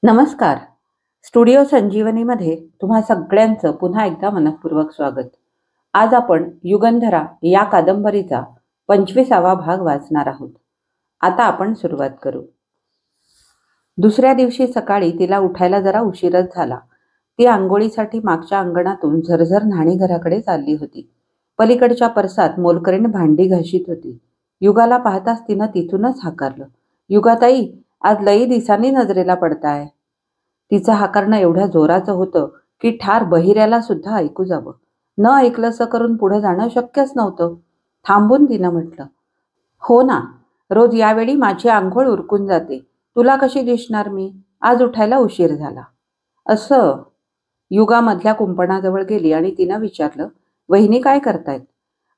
नमस्कार. स्टुडिओ संजीवनीमध्ये तुम्हा सगळ्यांचं पुन्हा एकदा मनःपूर्वक स्वागत. आज आपण युगंधरा या कादंबरीचा 25वा भाग वाचणार आहोत. आता आपण सुरुवात करू. दुसऱ्या दिवशी सकाळी तिला उठायला जरा उशीरच झाला. ती आंघोळीसाठी मागच्या अंगणातून झरझर न्हाणीघराकडे चालली होती. पलीकडच्या परसात मोलकरीण भांडी घाशीत होती. युगाला पाहताच तिनं तिथूनच हाकारलं, "युगाताई, आज लई दिसांनी नजरेला पडताय." तिचं हाकारणं एवढ्या जोराचं होतं की ठार बहिऱ्याला सुद्धा ऐकू जावं. न ऐकलंसं करून पुढं जाणं शक्यच नव्हतं. थांबून तिनं म्हटलं, "हो ना, रोज यावेळी माझी आंघोळ उरकून जाते. तुला कशी दिसणार मी? आज उठायला उशीर झाला." असं. युगा मधल्या कुंपणाजवळ गेली आणि तिनं विचारलं, "वहिनी काय करतायत?"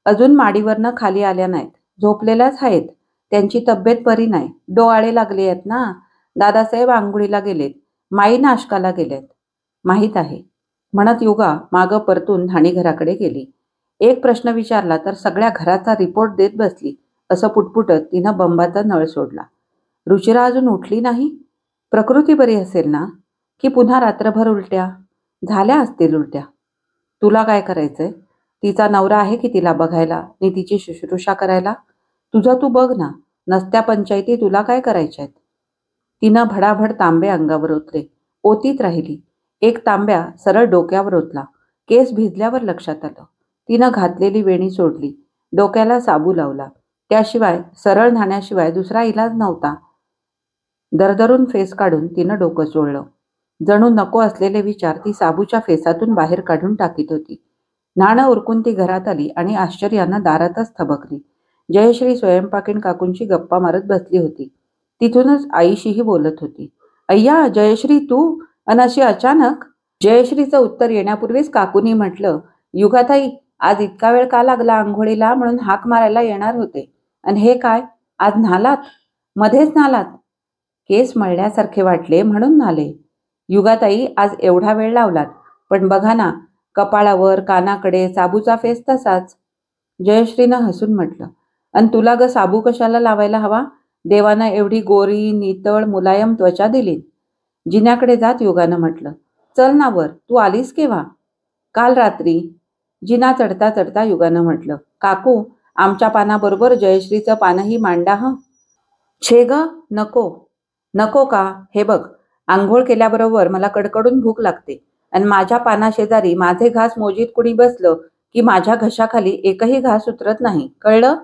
"अजून माडीवरनं खाली आल्या नाहीत. झोपलेल्याच आहेत. त्यांची तब्येत बरी नाही. डोहाळे लागले आहेत ना. दादासाहेब आंघोळीला गेलेत. माई नाशकाला गेल्यात." "माहीत आहे," म्हणत युगा मागं परतून न्हाणीघराकडे गेली. एक प्रश्न विचारला तर सगळ्या घराचा रिपोर्ट देत बसली असं पुटपुटत तिनं बंबाचा नळ सोडला. "रुचिरा अजून उठली नाही? प्रकृती बरी असेल ना? की पुन्हा रात्रभर उलट्या?" "झाल्या असतील उलट्या." "तुला काय करायचंय? तिचा नवरा आहे की तिला बघायला आणि तिची शुश्रूषा करायला? तुझं तू बघ ना. नसत्या पंचायती तुला काय करायच्यात?" तिनं भडाभड तांबे अंगावर ओतले. ओतीत राहिली. एक तांब्या सरळ डोक्यावर ओतला. केस भिजल्यावर लक्षात आलं. तिनं घातलेली वेणी सोडली. डोक्याला साबू लावला. त्याशिवाय सरळ न्हाण्याशिवाय दुसरा इलाज नव्हता. दरदरून फेस काढून तिनं डोकं चोळलं. जणू नको असलेले विचार ती साबूच्या फेसातून बाहेर काढून टाकीत होती. न्हाणं उरकून ती घरात आली आणि आश्चर्यानं दारातच थबकली. जयश्री स्वयंपाकीण काकूंची गप्पा मारत बसली होती. तिथूनच आईशीही बोलत होती. "अय्या जयश्री, तू? अन अशी अचानक?" जयश्रीचं उत्तर येण्यापूर्वीच काकूनी म्हटलं, "युगाताई, आज इतका वेळ का लागला आंघोळीला म्हणून हाक मारायला येणार होते. आणि हे काय, आज न्हालात? मध्येच न्हालात?" "केस मळल्यासारखे वाटले म्हणून न्हाले." "युगाताई, आज एवढा वेळ लावलात, पण बघा ना, कपाळावर कानाकडे साबूचा फेस तसाच." जयश्रीनं हसून म्हटलं, "अन तुला ग साबू कशाला लावायला हवा? देवानं एवढी गोरी नितळ मुलायम त्वचा दिली." "जिन्याकडे जात," युगानं म्हटलं. "चल ना वर. तू आलीस केव्हा?" "काल रात्री." जिना चढता चढता युगानं म्हटलं, "काकू, आमच्या पानाबरोबर जयश्रीचं पानही मांडा हं." "छे ग, नको." "नको का? हे बघ, आंघोळ केल्याबरोबर मला कडकडून भूक लागते आणि माझ्या पानाशेजारी माझे घास मोजीत कुणी बसलं की माझ्या घशाखाली एकही घास उतरत नाही, कळलं?"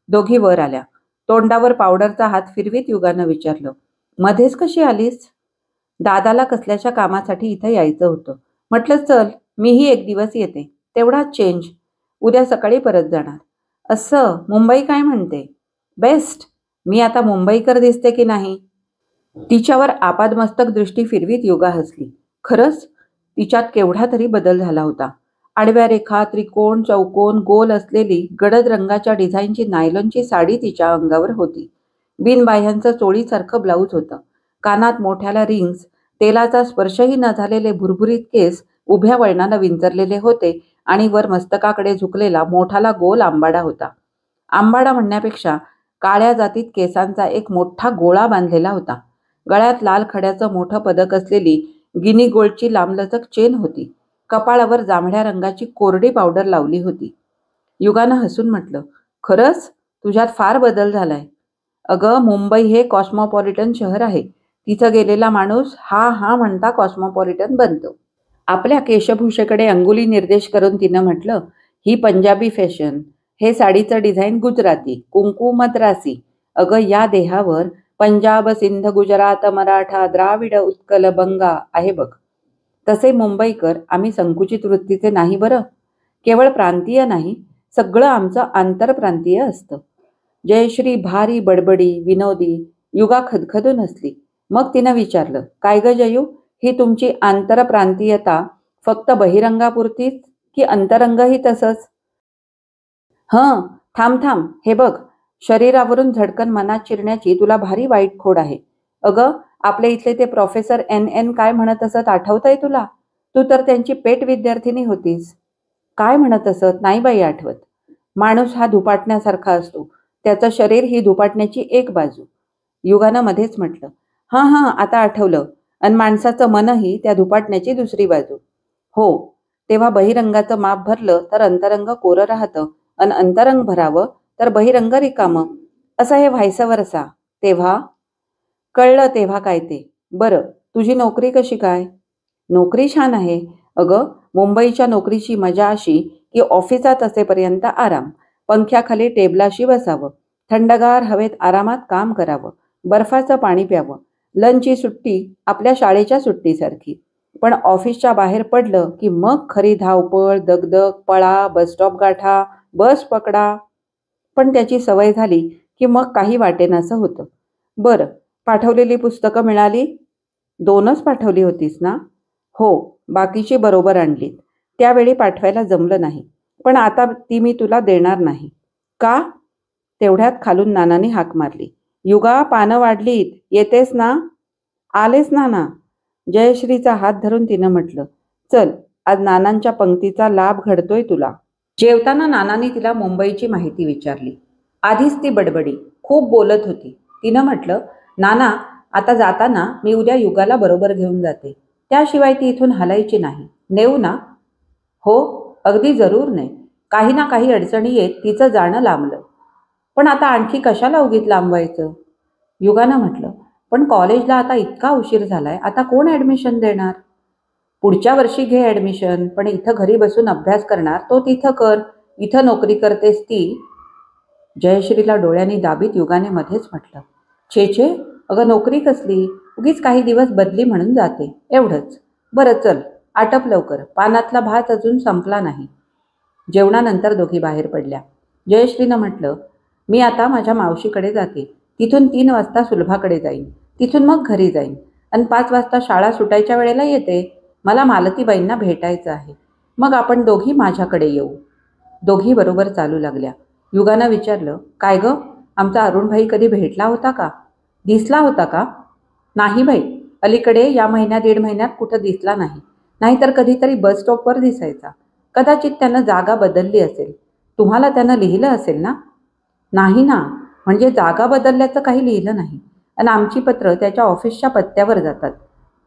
दोघी वर आल्या. तोंडावर पावडरचा हात फिरवीत युगानं विचारलं, "मध्येच कशी आलीस?" "दादाला कसल्याच्या कामासाठी इथं यायचं होतं. म्हटलं चल, मीही एक दिवस येते. तेवढाच चेंज. उद्या सकाळी परत जाणार." "असं. मुंबई काय म्हणते?" "बेस्ट. मी आता मुंबईकर दिसते की नाही?" तिच्यावर आपादमस्तक दृष्टी फिरवीत युगा हसली. खरंच तिच्यात केवढा तरी बदल झाला होता. आडव्या रेखा, त्रिकोण, चौकोन, गोल असलेली गडद रंगाच्या डिझाईनची नायलॉनची साडी तिच्या अंगावर होती. बिनबाह्यांचं चोळीसारखं ब्लाऊज होतं. कानात मोठ्याला रिंग्स, तेलाचा स्पर्शही न झालेले भुरभुरीत केस उभ्या वळणाला विंचरलेले होते आणि वर मस्तकाकडे झुकलेला मोठाला गोल आंबाडा होता. आंबाडा म्हणण्यापेक्षा काळ्या जातीत केसांचा एक मोठा गोळा बांधलेला होता. गळ्यात लाल खड्याचं मोठं पदक असलेली गिनी गोल्डची लांबलचक चेन होती. कपाळावर जांभळ्या रंगाची कोरडी पावडर लावली होती. युगानं हसून म्हटलं, "खरंच तुझ्यात फार बदल झालाय." "अगं, मुंबई हे कॉस्मोपॉलिटन शहर आहे. तिथं गेलेला माणूस हा हा म्हणता कॉस्मोपॉलिटन बनतो." आपल्या केशभूषेकडे अंगुली निर्देश करून तिनं म्हटलं, "ही पंजाबी फॅशन, हे साडीचं डिझाईन गुजराती, कुंकू मद्रासी. अगं, या देहावर पंजाब, सिंध, गुजरात, मराठा, द्राविड, उत्कल, बंगा आहे बघ. तसे मुंबईकर आम्ही संकुचित वृत्तीचे नाही बरं. केवळ प्रांतीय नाही, सगळं आमचं आंतरप्रांतीय असतं." जयश्री भारी बडबडी, विनोदी. युगा खदखदून हसली. मग तिनं विचारलं, "काय ग जयू, ही तुमची आंतरप्रांतीयता फक्त बहिरंगापुरतीच की अंतरंगही तसंच?" "हं, थांब थांब, हे बघ, शरीरावरून झटकन मनात शिरण्याची तुला भारी वाईट खोड आहे. अगं, आपल्या इथले ते प्रोफेसर NN काय म्हणत असत आठवतंय तुला? तू तर त्यांची पेट विद्यार्थिनी होतीस." "काय म्हणत असत? नाही बाई आठवत." "माणूस हा धुपाटण्यासारखा असतो. त्याचं शरीर ही धुपाटण्याची एक बाजू." युगानं मध्येच म्हटलं, "हां हां, आता आठवलं. आणि माणसाचं मनही त्या धुपाटण्याची दुसरी बाजू. हो, तेव्हा बहिरंगाचं माप भरलं तर अंतरंग कोरं राहतं आणि अंतरंग भरावं तर बहिरंग रिकामं. असं हे व्हायचं वरसा. तेव्हा कळलं तेव्हा काय ते. बरं, तुझी नोकरी कशी काय? नोकरी छान आहे. अगं, मुंबईच्या नोकरीची मजा अशी की ऑफिसात असेपर्यंत आराम. पंख्याखाली टेबलाशी बसावं. थंडगार हवेत आरामात काम करावं. बर्फाचं पाणी प्यावं. लंचची सुट्टी आपल्या शाळेच्या सुट्टीसारखी. पण ऑफिसच्या बाहेर पडलं की मग खरी धावपळ, दगदग, पळा, बसस्टॉप गाठा, बस पकडा. पण त्याची सवय झाली की मग काही वाटेनासं होतं. बरं, पाठवलेली पुस्तकं मिळाली? 2च पाठवली होतीस ना? हो, बाकीची बरोबर आणलीत. त्यावेळी पाठवायला जमलं नाही. पण आता ती मी तुला देणार नाही. का? तेवढ्यात खालून नानाने हाक मारली. युगा, पानं वाढलीत. येतेस ना? आलेच नाना. जयश्रीचा हात धरून तिनं म्हटलं, चल, आज नानांच्या पंक्तीचा लाभ घडतोय तुला. जेवताना नानांनी तिला मुंबईची माहिती विचारली. आधीच ती बडबडी, खूप बोलत होती. तिनं म्हटलं, नाना, आता जाताना मी उद्या युगाला बरोबर घेऊन जाते. त्याशिवाय ती इथून हलायची नाही. नेऊ ना? हो, अगदी जरूर ने. काही ना काही अडचणी येत तिचं जाणं लांबलं. पण आता आणखी कशाला उगीच लांबवायचं? युगानं म्हटलं, पण कॉलेजला आता इतका उशीर झालाय, आता कोण ॲडमिशन देणार? पुढच्या वर्षी घे ॲडमिशन, पण इथं घरी बसून अभ्यास करणार तो तिथं कर. इथं नोकरी करतेस ती. जयश्रीला डोळ्यांनी दाबीत युगाने मध्येच म्हटलं, छे छे, अगं नोकरी कसली? उगीच काही दिवस बदली म्हणून जाते, एवढंच. बरं चल, आटप लवकर, पानातला भात अजून संपला नाही. जेवणानंतर दोघी बाहेर पडल्या. जयश्रीनं म्हटलं, मी आता माझ्या मावशीकडे जाते. तिथून 3 वाजता सुलभाकडे जाईन. तिथून मग घरी जाईन आणि 5 वाजता शाळा सुटायच्या वेळेला येते. मला मालतीबाईंना भेटायचं आहे. मग आपण दोघी माझ्याकडे येऊ. दोघी बरोबर चालू लागल्या. युगानं विचारलं, काय गं, आमचा अरुणभाई कधी भेटला होता का? दिसला होता का? नाही बाई, अलीकडे या महिन्यात 1.5 महिन्यात कुठं दिसला नाही. नाहीतर कधीतरी बस स्टॉपवर दिसायचा. कदाचित त्यानं जागा बदलली असेल. तुम्हाला त्यानं लिहिलं असेल ना? नाही ना, म्हणजे जागा बदलल्याचं काही लिहिलं नाही. आणि आमची पत्र त्याच्या ऑफिसच्या पत्त्यावर जातात.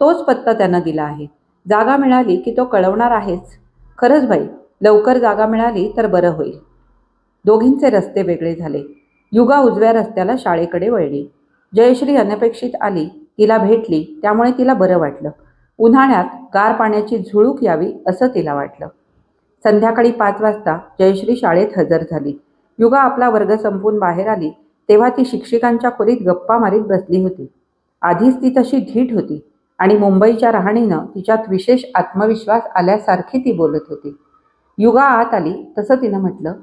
तोच पत्ता त्यानं दिला आहे. जागा मिळाली की तो कळवणार आहेच. खरंच बाई, लवकर जागा मिळाली तर बरं होईल. दोघींचे रस्ते वेगळे झाले. युगा उजव्या रस्त्याला शाळेकडे वळली. जयश्री अनपेक्षित आली, तिला भेटली, त्यामुळे तिला बरं वाटलं. उन्हाळ्यात गार पाण्याची झुळूक यावी असं तिला वाटलं. संध्याकाळी 5 वाजता जयश्री शाळेत हजर झाली. युगा आपला वर्ग संपून बाहेर आली तेव्हा ती शिक्षिकांच्या खोलीत गप्पा मारीत बसली होती. आधीच ती तशी धीट होती आणि मुंबईच्या राहणीनं तिच्यात विशेष आत्मविश्वास आल्यासारखी ती बोलत होती. युगा आत आली तसं तिनं म्हटलं,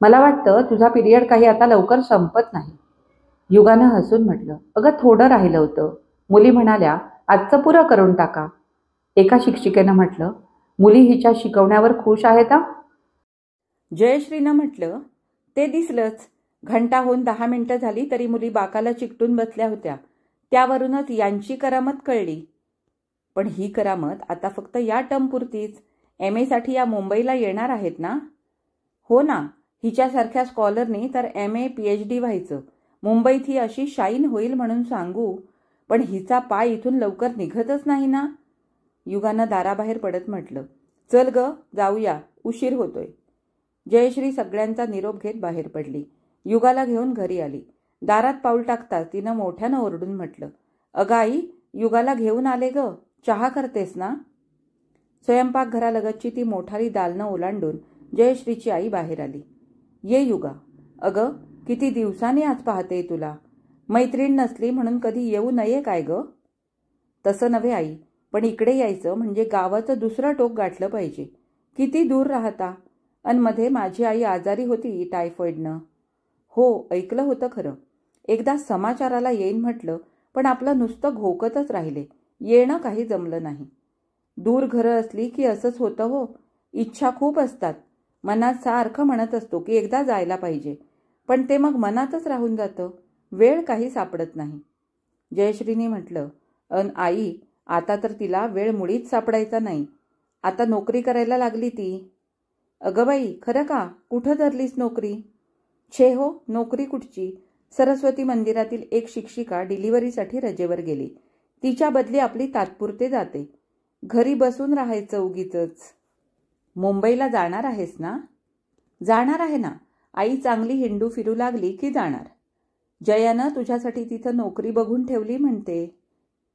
मला वाटतं तुझा पिरियड काही आता लवकर संपत नाही. युगानं हसून म्हटलं, अगं थोडं राहिलं होतं. मुली म्हणाल्या, आजचं पुरं करून टाका. एका शिक्षिकेनं म्हटलं, मुली हिच्या शिकवण्यावर खुश आहेत. जयश्रीनं म्हटलं, ते दिसलंच. घंटा होऊन 10 मिनिटं झाली तरी मुली बाकाला चिकटून बसल्या होत्या. त्यावरूनच यांची करामत कळली. पण ही करामत आता फक्त या टर्मपुरतीच. MA साठी या मुंबईला येणार आहेत ना? हो ना, हिच्यासारख्या स्कॉलरनी तर MA PhD व्हायचं. मुंबईत ही अशी शाईन होईल म्हणून सांगू, पण हिचा पाय इथून लवकर निघतच नाही ना. युगानं दाराबाहेर पडत म्हटलं, चल ग, जाऊया, उशीर होतोय. जयश्री सगळ्यांचा निरोप घेत बाहेर पडली. युगाला घेऊन घरी आली. दारात पाऊल टाकताच तिनं मोठ्यानं ओरडून म्हटलं, अगं आई, युगाला घेऊन आले ग, चहा करतेस ना? स्वयंपाकघरालगतची ती मोठाली दालनं ओलांडून जयश्रीची आई बाहेर आली. ये युगा. अगं, किती दिवसांनी आज पाहते तुला. मैत्रीण नसली म्हणून कधी येऊ नये काय ग? तसं नव्हे आई, पण इकडे यायचं म्हणजे गावाचं दुसरं टोक गाठलं पाहिजे. किती दूर राहता. अन मध्ये माझी आई आजारी होती टायफॉइडनं. हो, ऐकलं होतं खरं. एकदा समाचाराला येईन म्हटलं, पण आपलं नुसतं घोकतच राहिले. येणं काही जमलं नाही. दूर घरं असली की असंच होतं हो. इच्छा खूप असतात. मनात सारखं म्हणत असतो की एकदा जायला पाहिजे. पण ते मग मनातच राहून जातं. वेळ काही सापडत नाही. जयश्रीने म्हटलं, आई, आता तर तिला वेळ मुळीच सापडायचा नाही. आता नोकरी करायला लागली ती. अगं बाई, खरं का? कुठं धरलीस नोकरी? छे हो, नोकरी कुठची. सरस्वती मंदिरातील एक शिक्षिका डिलिव्हरीसाठी रजेवर गेली. तिच्या बदली आपली तात्पुरते जाते. घरी बसून राहायचं उगीचच. मुंबईला जाणार आहेस ना? जाणार आहे ना. आई चांगली हिंडू फिरू लागली की जाणार. जयानं तुझ्यासाठी तिथं नोकरी बघून ठेवली म्हणते.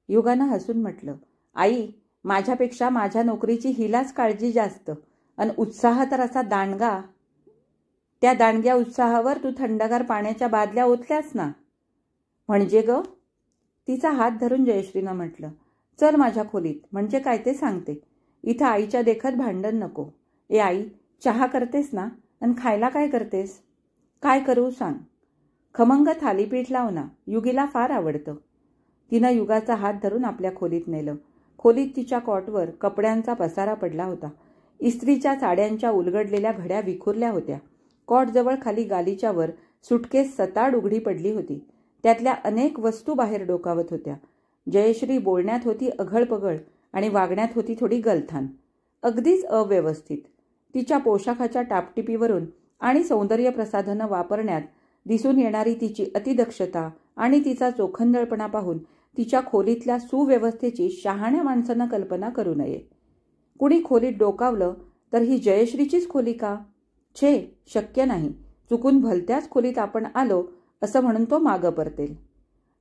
युगानं हसून म्हटलं, आई, माझ्यापेक्षा माझ्या नोकरीची हिलाच काळजी जास्त. आणि उत्साह तर असा दांडगा. त्या दांडग्या उत्साहावर तू थंडगार पाण्याच्या बादल्या ओतल्यास ना. म्हणजे ग? तिचा हात धरून जयश्रीनं म्हटलं, चल माझ्या खोलीत, म्हणजे काय ते सांगते. इथं आईच्या देखत भांडण नको. ए आई, चहा करतेस ना? आणि खायला काय करतेस? काय करू सांग. खमंग थालीपीठ लाव ना, युगीला फार आवडतं. तिनं युगाचा हात धरून आपल्या खोलीत नेलं. खोलीत तिच्या कॉटवर कपड्यांचा पसारा पडला होता. इस्त्रीच्या साड्यांच्या उलगडलेल्या घड्या विखुरल्या होत्या. कॉटजवळ खाली गालीच्यावर सुटकेस सताड उघडी पडली होती. त्यातल्या अनेक वस्तू बाहेर डोकावत होत्या. जयश्री बोलण्यात होती अघळपघळ आणि वागण्यात होती थोडी गलथान, अगदीच अव्यवस्थित. तिच्या पोशाखाच्या टापटिपीवरून आणि सौंदर्य प्रसाधनं वापरण्यात दिसून येणारी तिची अतिदक्षता आणि तिचा चोखंदळपणा पाहून तिच्या खोलीतल्या सुव्यवस्थेची शहाण्या माणसानं कल्पना करू नये. कुणी खोलीत डोकावलं तर ही जयश्रीचीच खोली का? छे, शक्य नाही. चुकून भलत्याच खोलीत आपण आलो असं म्हणून तो मागं परतेल.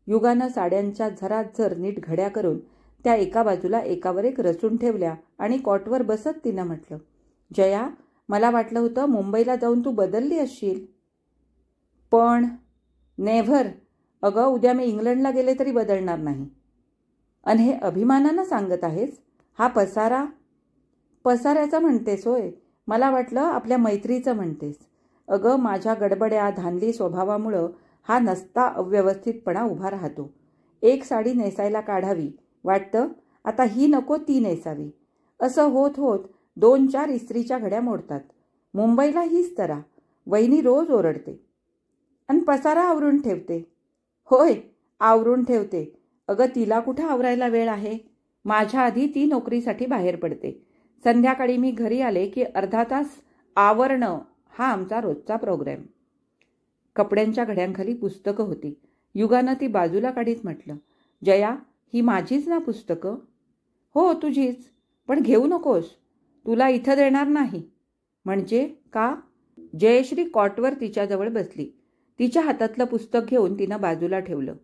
युगानं साड्यांच्या झराझर नीट घड्या करून त्या एका बाजूला एकावर एक रचून ठेवल्या आणि कॉटवर बसत तिनं म्हटलं, जया, मला वाटलं होतं मुंबईला जाऊन तू बदलली असशील. पण नेव्हर. अगं, उद्या मी इंग्लंडला गेले तरी बदलणार नाही. अन हे अभिमानानं सांगत आहेस? हा पसारा? पसाऱ्याचं म्हणतेस होय? मला वाटलं आपल्या मैत्रीचं म्हणतेस. अगं, माझ्या गडबड्या धांदली स्वभावामुळं हा नसता अव्यवस्थितपणा उभा राहतो. एक साडी नेसायला काढावी वाटतं, आता ही नको ती नेसावी. असं होत होत 2-4 इस्त्रीच्या घड्या मोडतात. मुंबईला हीच तरा. वहिनी रोज ओरडते. आणि पसारा आवरून ठेवते. होय, आवरून ठेवते. अगं, तिला कुठं आवरायला वेळ आहे? माझ्या आधी ती नोकरीसाठी बाहेर पडते. संध्याकाळी मी घरी आले की अर्धा तास आवरणं हा आमचा रोजचा प्रोग्रॅम. कपड्यांच्या घड्यांखाली पुस्तकं होती. युगानं ती बाजूला काढीत म्हटलं, जया, ही माझीच ना पुस्तकं? हो, तुझीच. पण घेऊ नकोस. तुला इथं देणार नाही. म्हणजे का? जयश्री कॉटवर तिच्याजवळ बसली. तिच्या हातातलं पुस्तक घेऊन तिनं बाजूला ठेवलं.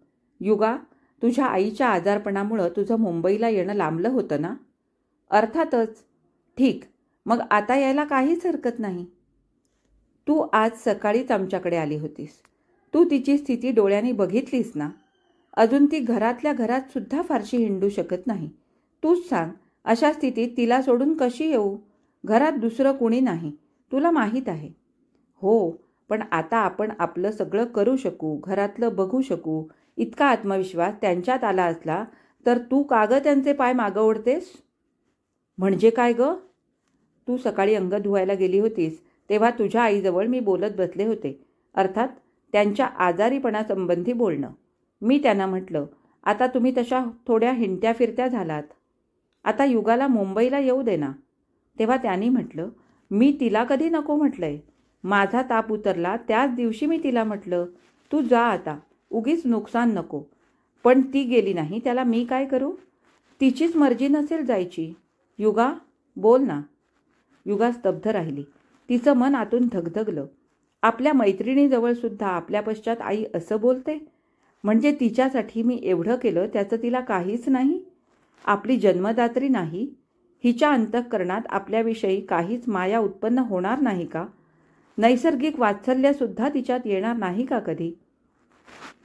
युगा, तुझ्या आईच्या आजारपणामुळं तुझं मुंबईला येणं लांबलं होतं ना? अर्थातच. ठीक, मग आता यायला काहीच हरकत नाही. तू आज सकाळीच आमच्याकडे आली होतीस. तू तिची स्थिती डोळ्यांनी बघितलीस ना? अजून ती घरातल्या घरात सुद्धा फारशी हिंडू शकत नाही. तूच सांग, अशा स्थितीत तिला सोडून कशी येऊ? घरात दुसरं कुणी नाही, तुला माहीत आहे. हो, पण आता आपण आपलं सगळं करू शकू, घरातलं बघू शकू, इतका आत्मविश्वास त्यांच्यात आला असला तर तू का गं त्यांचे पाय मागं ओढतेस? म्हणजे काय गं? तू सकाळी अंग धुवायला गेली होतीस तेव्हा तुझ्या आईजवळ मी बोलत बसले होते. अर्थात त्यांच्या आजारीपणासंबंधी बोलणं. मी त्यांना म्हटलं, आता तुम्ही तशा थोड्या हिंडत्या फिरत्या झालात. आता युगाला मुंबईला येऊ दे ना. तेव्हा त्यांनी म्हटलं, मी तिला कधी नको म्हटलंय. माझा ताप उतरला त्याच दिवशी मी तिला म्हटलं, तू जा आता, उगीच नुकसान नको. पण ती गेली नाही, त्याला मी काय करू? तिचीच मर्जी नसेल जायची. युगा, बोल ना. युगा स्तब्ध राहिली. तिचं मन आतून धगधगलं. आपल्या मैत्रिणीजवळ सुद्धा आपल्या पश्चात आई असं बोलते? म्हणजे तिच्यासाठी मी एवढं केलं त्याचं तिला काहीच नाही? आपली जन्मदात्री नाही? हिच्या अंतःकरणात आपल्याविषयी काहीच माया उत्पन्न होणार नाही का? नैसर्गिक वात्सल्यसुद्धा तिच्यात येणार नाही का कधी?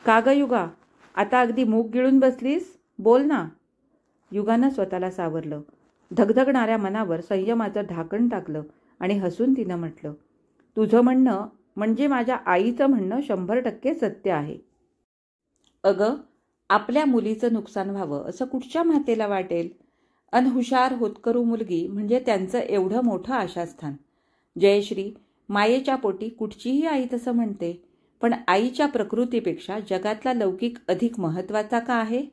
का ग युगा, आता अगदी मूग गिळून बसलीस? बोल ना. युगानं स्वतःला सावरलं. धगधगणाऱ्या मनावर संयमाचं ढाकण टाकलं आणि हसून तिनं म्हटलं, तुझं म्हणणं म्हणजे माझ्या आईचं म्हणणं 100% सत्य आहे. अगं, आपल्या मुलीचं नुकसान व्हावं असं कुठच्या मातेला वाटेल? अनहुशार होतकरू मुलगी म्हणजे त्यांचं एवढं मोठं आशास्थान. जयश्री, मायेच्या पोटी कुठचीही आई तसं म्हणते. पण आईच्या प्रकृतीपेक्षा जगातला लौकिक अधिक महत्त्वाचा का आहे?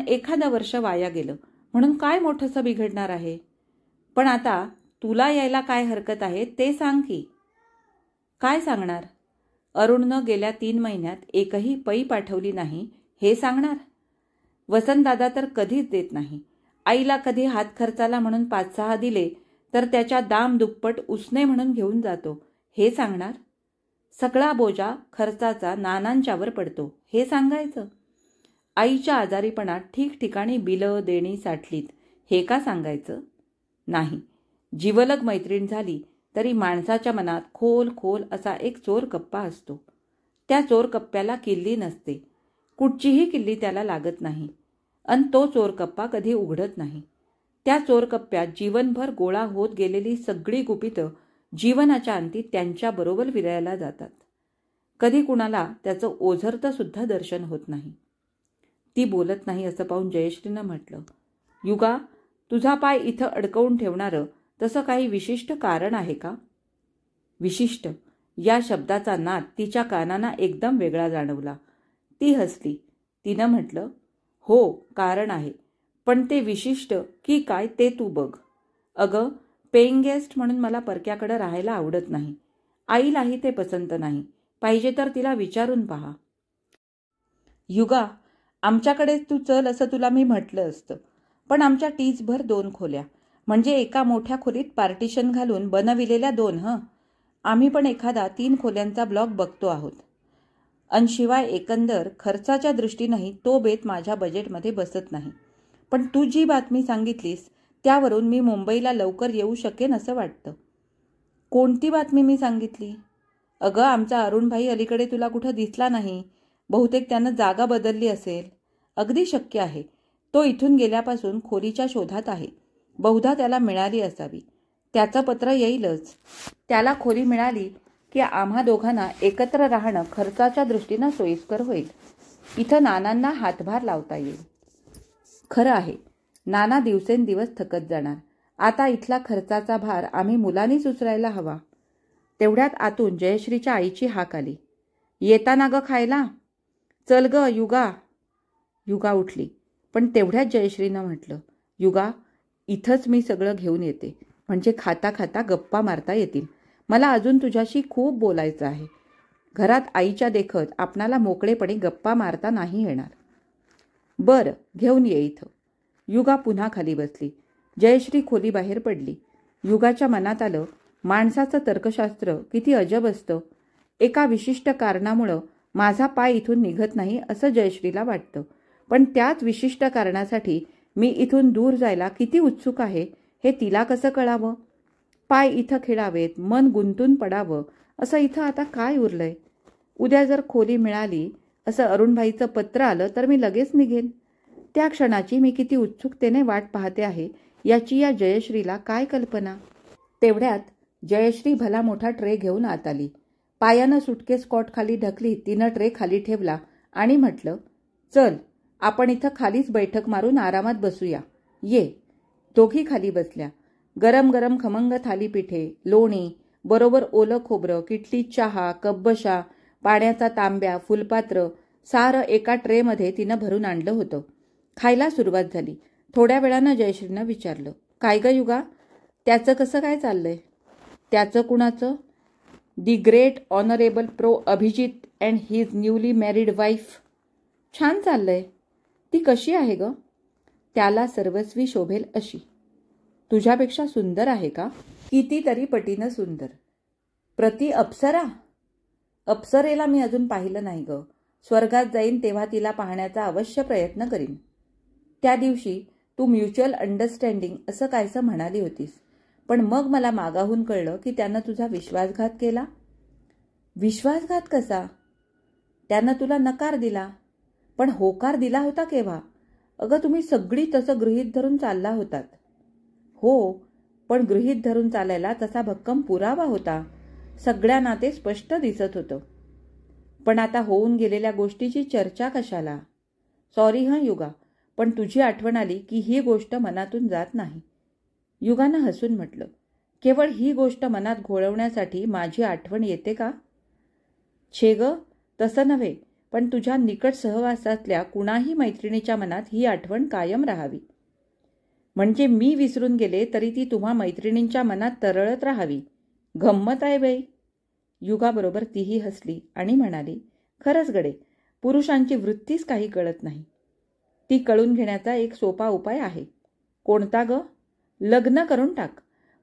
एखादं वर्ष वाया गेलं म्हणून काय मोठंसं बिघडणार आहे? पण आता तुला यायला काय हरकत आहे ते सांग की. काय सांगणार? अरुणनं गेल्या 3 महिन्यात एकही पै पाठवली नाही हे सांगणार? वसंतदादा तर कधीच देत नाही. आईला कधी हात खर्चाला म्हणून 5-6 दिले तर त्याच्या दाम दुप्पट उसने म्हणून घेऊन जातो हे सांगणार. सगळा बोजा खर्चाचा नानांच्यावर पडतो हे सांगायचं. आईच्या आजारीपणात ठिकठिकाणी बिलं देणी साठलीत हे का सांगायचं. नाही, जिवलग मैत्रीण झाली तरी माणसाच्या मनात खोल खोल असा एक चोर कप्पा असतो. त्या चोर कप्प्याला किल्ली नसते, कुठचीही किल्ली त्याला लागत नाही आणि तो चोर कप्पा कधी उघडत नाही. त्या चोर कप्प्यात जीवनभर गोळा होत गेलेली सगळी गुपितं जीवनाच्या अंती त्यांच्याबरोबर विरायला जातात. कधी कुणाला त्याचं ओझरतं सुद्धा दर्शन होत नाही. ती बोलत नाही असं पाहून जयश्रीनं म्हटलं, युगा, तुझा पाय इथं अडकवून ठेवणारं तसं काही विशिष्ट कारण आहे का? विशिष्ट या शब्दाचा नाद तिच्या कानांना एकदम वेगळा जाणवला. ती हसली. तिनं म्हटलं, हो, कारण आहे, पण ते विशिष्ट की काय ते तू बघ. अगं, पेईंग गेस्ट म्हणून मला परक्याकडे राहायला आवडत नाही. आईलाही ते पसंत नाही. पाहिजे तर तिला विचारून पहा. युगा, आमच्याकडेच तू चल असं तुला मी म्हटलं असतं, पण आमच्या टीचभर 2 खोल्या, म्हणजे एका मोठ्या खोलीत पार्टिशन घालून बनविलेल्या 2. आम्ही पण एखादा 3 खोल्यांचा ब्लॉक बघतो आहोत. आणि शिवाय एकंदर खर्चाच्या दृष्टीनंही तो बेत माझ्या बजेटमध्ये बसत नाही. पण तू जी बातमी सांगितलीस त्यावरून मी मुंबईला लवकर येऊ शकेन असं वाटतं. कोणती बातमी मी सांगितली? अगं, आमचा अरुणभाई अलीकडे तुला कुठं दिसला नाही. बहुतेक त्यानं जागा बदलली असेल. अगदी शक्य आहे. तो इथून गेल्यापासून खोलीच्या शोधात आहे. बहुधा त्याला मिळाली असावी. त्याचं पत्र येईलच. त्याला खोली मिळाली की आम्हा दोघांना एकत्र राहणं खर्चाच्या दृष्टीनं सोयीस्कर होईल. इथं नानांना हातभार लावता येईल. खरं आहे, नाना दिवसेंदिवस थकत जाणार. आता इथला खर्चाचा भार आम्ही मुलांनीच उचलायला हवा. तेवढ्यात आतून जयश्रीच्या आईची हाक आली, येताना ग खायला? चल ग युगा. युगा उठली, पण तेवढ्यात जयश्रीनं म्हटलं, युगा, इथंच मी सगळं घेऊन येते, म्हणजे खाता खाता गप्पा मारता येतील. मला अजून तुझ्याशी खूप बोलायचं आहे. घरात आईच्या देखत आपणाला मोकळेपणे गप्पा मारता नाही येणार. बरं, घेऊन ये इथं. युगा पुन्हा खाली बसली. जयश्री खोलीबाहेर पडली. युगाच्या मनात आलं, माणसाचं तर्कशास्त्र किती अजब असतं. एका विशिष्ट कारणामुळं माझा पाय इथून निघत नाही असं जयश्रीला वाटतं, पण त्याच विशिष्ट कारणासाठी मी इथून दूर जायला किती उत्सुक आहे हे तिला कसं कळावं? पाय इथं खेळावेत, मन गुंतून पडावं असं इथं आता काय उरलंय? उद्या जर खोली मिळाली असं अरुणभाईचं पत्र आलं तर मी लगेच निघेन. त्या क्षणाची मी किती उत्सुकतेने वाट पाहते आहे याची या जयश्रीला काय कल्पना. तेवढ्यात जयश्री भला मोठा ट्रे घेऊन आत आली. पायानं सुटकेस कॉट खाली ढकली तिनं ट्रे खाली ठेवला आणि म्हटलं, चल आपण इथं खालीच बैठक मारून आरामात बसूया, ये. दोघी खाली बसल्या. गरम गरम खमंग थालीपीठे, लोणी, बरोबर ओलं खोबरं, किटली चहा, कब्बशा, पाण्याचा तांब्या, फुलपात्र सारं एका ट्रेमध्ये तिनं भरून आणलं होतं. खायला सुरुवात झाली. थोड्या वेळानं जयश्रीनं विचारलं, काय ग युगा, त्याचं कसं काय चाललंय? त्याचं कुणाचं? The great honourable pro Abhijit and his newly married wife. छान चाललंय. ती कशी आहे ग? त्याला सर्वस्वी शोभेल अशी. तुझ्यापेक्षा सुंदर आहे का? कितीतरी पटीनं सुंदर. प्रति अप्सरा? अप्सरेला मी अजून पाहिलं नाही ग. स्वर्गात जाईन तेव्हा तिला पाहण्याचा अवश्य प्रयत्न करीन. त्या दिवशी तू म्युच्युअल अंडरस्टँडिंग असं कायसं म्हणाली होतीस, पण मग मला मागाहून कळलं की त्यानं तुझा विश्वासघात केला. विश्वासघात कसा? त्यानं तुला नकार दिला, पण होकार दिला होता केव्हा? अगं, तुम्ही सगळी तसं गृहीत धरून चालला होतात. हो, पण गृहीत धरून चालायला तसा भक्कम पुरावा होता. सगळ्यांना ते स्पष्ट दिसत होतं. पण आता होऊन गेलेल्या गोष्टीची चर्चा कशाला? सॉरी हं युगा, पण तुझी आठवण आली की ही गोष्ट मनातून जात नाही. युगानं हसून म्हटलं, केवळ ही गोष्ट मनात घोळवण्यासाठी माझी आठवण येते का? छे ग, तसं नव्हे, पण तुझ्या निकट सहवासातल्या कुणाही मैत्रिणीच्या मनात ही आठवण कायम राहावी. म्हणजे मी विसरून गेले तरी ती तुम्हा मैत्रिणींच्या मनात तरळत राहावी. गंमत आहे बाई. युगाबरोबर तीही हसली आणि म्हणाली, खरंच गडे, पुरुषांची वृत्तीच काही कळत नाही. ती कळून घेण्याचा एक सोपा उपाय आहे. कोणता ग? लग्न करून टाक.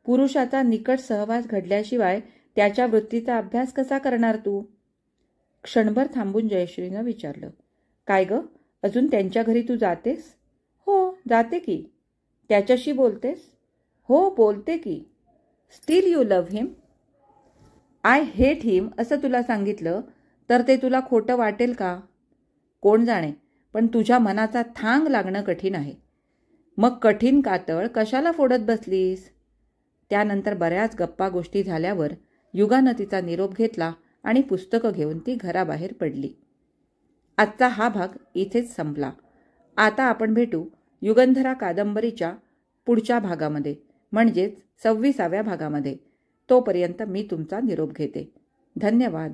पुरुषाचा निकट सहवास घडल्याशिवाय त्याच्या वृत्तीचा अभ्यास कसा करणार तू? क्षणभर थांबून जयश्रीनं विचारलं. काय ग, अजून त्यांच्या घरी तू जातेस? हो, जाते की. त्याच्याशी बोलतेस? हो, बोलते की. Still you love him? I hate him असं तुला सांगितलं तर ते तुला खोटं वाटेल का? कोण जाणे, पण तुझ्या मनाचा थांग लागणं कठीण आहे. मग कठीण कातळ कशाला फोडत बसलीस? त्यानंतर बऱ्याच गप्पा गोष्टी झाल्यावर युगानं तिचा निरोप घेतला आणि पुस्तकं घेऊन ती घराबाहेर पडली. आजचा हा भाग इथेच संपला. आता आपण भेटू युगंधरा कादंबरीच्या पुढच्या भागामध्ये, म्हणजेच 26व्या भागामध्ये. तोपर्यंत मी तुमचा निरोप घेते. धन्यवाद.